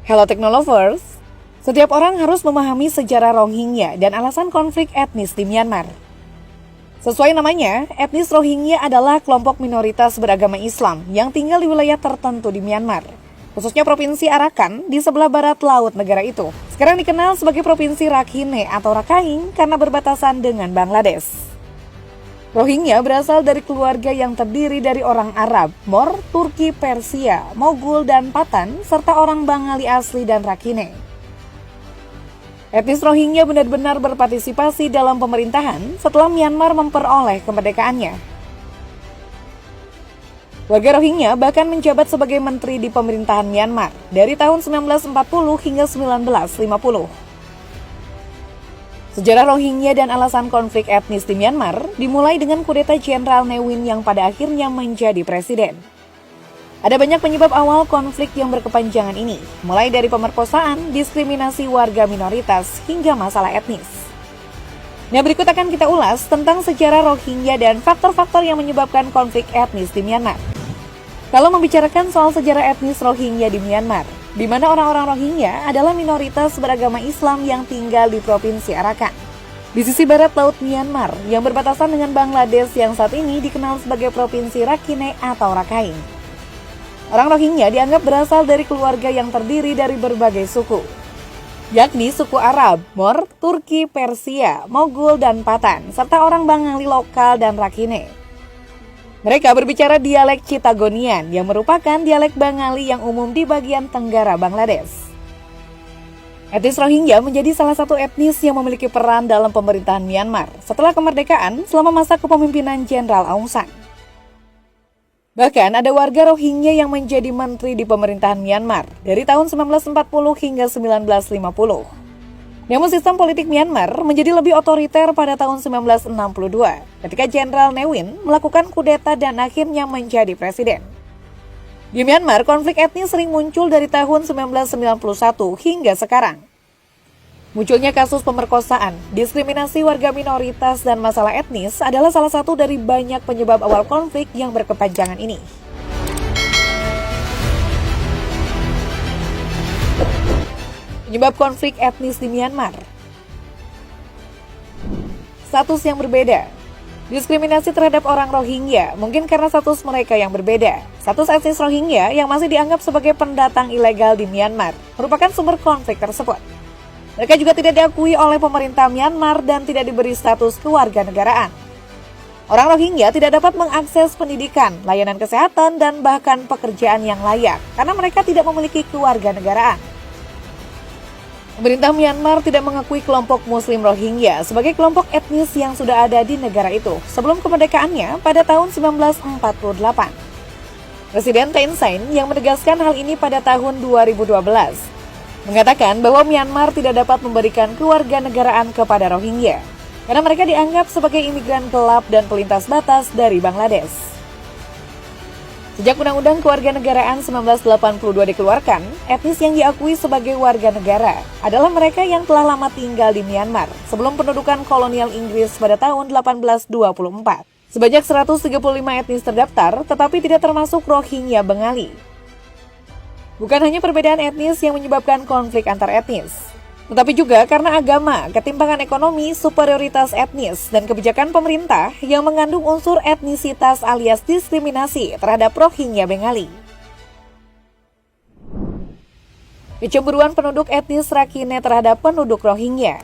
Hello Technolovers, setiap orang harus memahami sejarah Rohingya dan alasan konflik etnis di Myanmar. Sesuai namanya, etnis Rohingya adalah kelompok minoritas beragama Islam yang tinggal di wilayah tertentu di Myanmar, khususnya Provinsi Arakan di sebelah barat laut negara itu. Sekarang dikenal sebagai Provinsi Rakhine atau Rakhine karena berbatasan dengan Bangladesh. Rohingya berasal dari keluarga yang terdiri dari orang Arab, Mor, Turki, Persia, Mogul, dan Patan, serta orang Bengali asli dan Rakhine. Etnis Rohingya benar-benar berpartisipasi dalam pemerintahan setelah Myanmar memperoleh kemerdekaannya. Warga Rohingya bahkan menjabat sebagai menteri di pemerintahan Myanmar dari tahun 1940 hingga 1950. Sejarah Rohingya dan alasan konflik etnis di Myanmar dimulai dengan kudeta Jenderal Ne Win yang pada akhirnya menjadi presiden. Ada banyak penyebab awal konflik yang berkepanjangan ini, mulai dari pemerkosaan, diskriminasi warga minoritas, hingga masalah etnis. Nah, berikut akan kita ulas tentang sejarah Rohingya dan faktor-faktor yang menyebabkan konflik etnis di Myanmar. Kalau membicarakan soal sejarah etnis Rohingya di Myanmar, di mana orang-orang Rohingya adalah minoritas beragama Islam yang tinggal di Provinsi Arakan, di sisi barat laut Myanmar yang berbatasan dengan Bangladesh yang saat ini dikenal sebagai Provinsi Rakhine atau Rakhine. Orang Rohingya dianggap berasal dari keluarga yang terdiri dari berbagai suku, yakni suku Arab, Mor, Turki, Persia, Mogul, dan Patan, serta orang Bengali lokal dan Rakhine. Mereka berbicara dialek Chittagonian yang merupakan dialek Bengali yang umum di bagian tenggara Bangladesh. Etnis Rohingya menjadi salah satu etnis yang memiliki peran dalam pemerintahan Myanmar setelah kemerdekaan selama masa kepemimpinan Jenderal Aung San. Bahkan ada warga Rohingya yang menjadi menteri di pemerintahan Myanmar dari tahun 1940 hingga 1950. Namun sistem politik Myanmar menjadi lebih otoriter pada tahun 1962 ketika Jenderal Ne Win melakukan kudeta dan akhirnya menjadi presiden. Di Myanmar, konflik etnis sering muncul dari tahun 1991 hingga sekarang. Munculnya kasus pemerkosaan, diskriminasi warga minoritas, dan masalah etnis adalah salah satu dari banyak penyebab awal konflik yang berkepanjangan ini. Penyebab konflik etnis di Myanmar. Status yang berbeda. Diskriminasi terhadap orang Rohingya mungkin karena status mereka yang berbeda. Status etnis Rohingya yang masih dianggap sebagai pendatang ilegal di Myanmar merupakan sumber konflik tersebut. Mereka juga tidak diakui oleh pemerintah Myanmar dan tidak diberi status kewarganegaraan. Orang Rohingya tidak dapat mengakses pendidikan, layanan kesehatan, dan bahkan pekerjaan yang layak karena mereka tidak memiliki kewarganegaraan. Pemerintah Myanmar tidak mengakui kelompok Muslim Rohingya sebagai kelompok etnis yang sudah ada di negara itu sebelum kemerdekaannya pada tahun 1948. Presiden Thein Sein yang menegaskan hal ini pada tahun 2012 mengatakan bahwa Myanmar tidak dapat memberikan kewarganegaraan kepada Rohingya karena mereka dianggap sebagai imigran gelap dan pelintas batas dari Bangladesh. Sejak Undang-Undang Kewarganegaraan 1982 dikeluarkan, etnis yang diakui sebagai warga negara adalah mereka yang telah lama tinggal di Myanmar sebelum pendudukan kolonial Inggris pada tahun 1824. Sebanyak 135 etnis terdaftar, tetapi tidak termasuk Rohingya Bengali. Bukan hanya perbedaan etnis yang menyebabkan konflik antar etnis, tetapi juga karena agama, ketimpangan ekonomi, superioritas etnis, dan kebijakan pemerintah yang mengandung unsur etnisitas alias diskriminasi terhadap Rohingya Bengali. Kecemburuan penduduk etnis Rakhine terhadap penduduk Rohingya.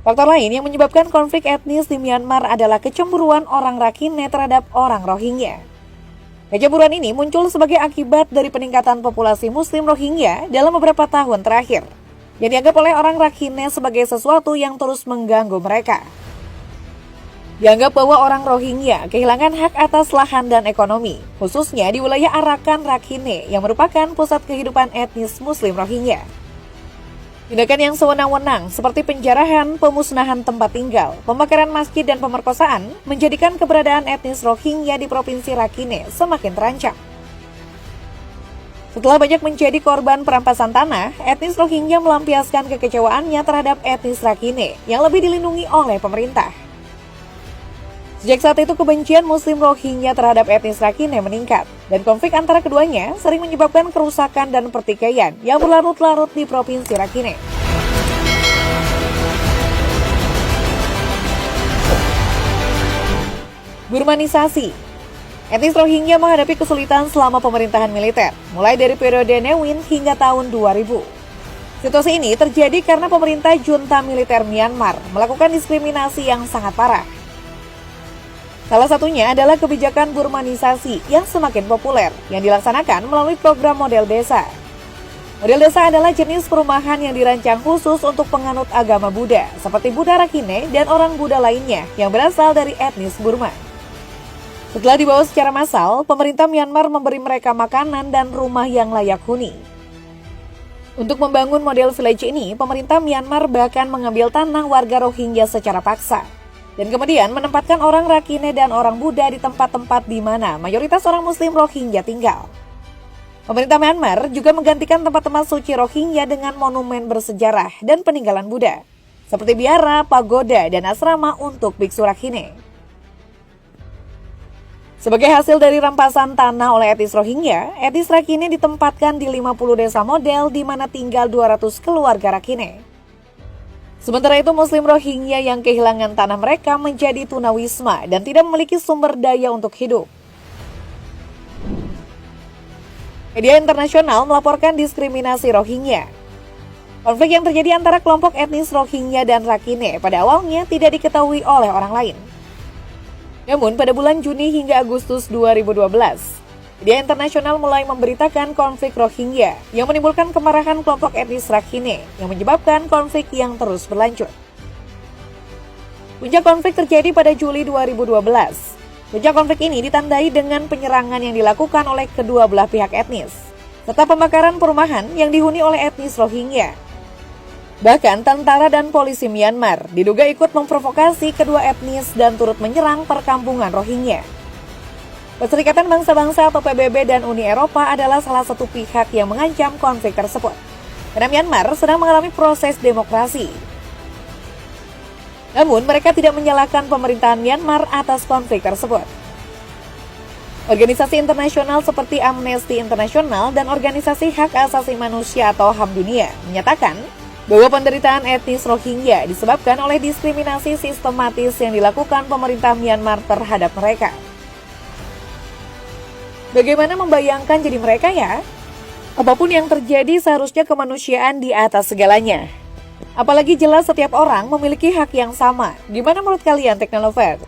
Faktor lain yang menyebabkan konflik etnis di Myanmar adalah kecemburuan orang Rakhine terhadap orang Rohingya. Kecemburuan ini muncul sebagai akibat dari peningkatan populasi Muslim Rohingya dalam beberapa tahun terakhir, yang dianggap oleh orang Rakhine sebagai sesuatu yang terus mengganggu mereka. Dianggap bahwa orang Rohingya kehilangan hak atas lahan dan ekonomi, khususnya di wilayah Arakan Rakhine yang merupakan pusat kehidupan etnis Muslim Rohingya. Tindakan yang sewenang-wenang seperti penjarahan, pemusnahan tempat tinggal, pembakaran masjid, dan pemerkosaan menjadikan keberadaan etnis Rohingya di Provinsi Rakhine semakin terancam. Setelah banyak menjadi korban perampasan tanah, etnis Rohingya melampiaskan kekecewaannya terhadap etnis Rakhine yang lebih dilindungi oleh pemerintah. Sejak saat itu kebencian Muslim Rohingya terhadap etnis Rakhine meningkat, dan konflik antara keduanya sering menyebabkan kerusakan dan pertikaian yang berlarut-larut di Provinsi Rakhine. Burmanisasi. Etnis Rohingya menghadapi kesulitan selama pemerintahan militer, mulai dari periode Ne Win hingga tahun 2000. Situasi ini terjadi karena pemerintah junta militer Myanmar melakukan diskriminasi yang sangat parah. Salah satunya adalah kebijakan burmanisasi yang semakin populer yang dilaksanakan melalui program model desa. Model desa adalah jenis perumahan yang dirancang khusus untuk penganut agama Buddha, seperti Buddha Rakhine dan orang Buddha lainnya yang berasal dari etnis Burma. Setelah dibawa secara massal, pemerintah Myanmar memberi mereka makanan dan rumah yang layak huni. Untuk membangun model village ini, pemerintah Myanmar bahkan mengambil tanah warga Rohingya secara paksa, dan kemudian menempatkan orang Rakhine dan orang Buddha di tempat-tempat di mana mayoritas orang Muslim Rohingya tinggal. Pemerintah Myanmar juga menggantikan tempat-tempat suci Rohingya dengan monumen bersejarah dan peninggalan Buddha, seperti biara, pagoda, dan asrama untuk biksu Rakhine. Sebagai hasil dari rampasan tanah oleh etnis Rohingya, etnis Rakhine ditempatkan di 50 desa model di mana tinggal 200 keluarga Rakhine. Sementara itu, Muslim Rohingya yang kehilangan tanah mereka menjadi tunawisma dan tidak memiliki sumber daya untuk hidup. Media internasional melaporkan diskriminasi Rohingya. Konflik yang terjadi antara kelompok etnis Rohingya dan Rakhine pada awalnya tidak diketahui oleh orang lain. Namun, pada bulan Juni hingga Agustus 2012, media internasional mulai memberitakan konflik Rohingya yang menimbulkan kemarahan kelompok etnis Rakhine yang menyebabkan konflik yang terus berlanjut. Puncak konflik terjadi pada Juli 2012. Puncak konflik ini ditandai dengan penyerangan yang dilakukan oleh kedua belah pihak etnis, serta pembakaran perumahan yang dihuni oleh etnis Rohingya. Bahkan tentara dan polisi Myanmar diduga ikut memprovokasi kedua etnis dan turut menyerang perkampungan Rohingya. Perserikatan Bangsa-Bangsa atau PBB dan Uni Eropa adalah salah satu pihak yang mengancam konflik tersebut, karena Myanmar sedang mengalami proses demokrasi. Namun mereka tidak menyalahkan pemerintahan Myanmar atas konflik tersebut. Organisasi internasional seperti Amnesty International dan Organisasi Hak Asasi Manusia atau HAM Dunia menyatakan bahwa penderitaan etnis Rohingya disebabkan oleh diskriminasi sistematis yang dilakukan pemerintah Myanmar terhadap mereka. Bagaimana membayangkan jadi mereka ya? Apapun yang terjadi seharusnya kemanusiaan di atas segalanya. Apalagi jelas setiap orang memiliki hak yang sama. Gimana menurut kalian, Teknolovers?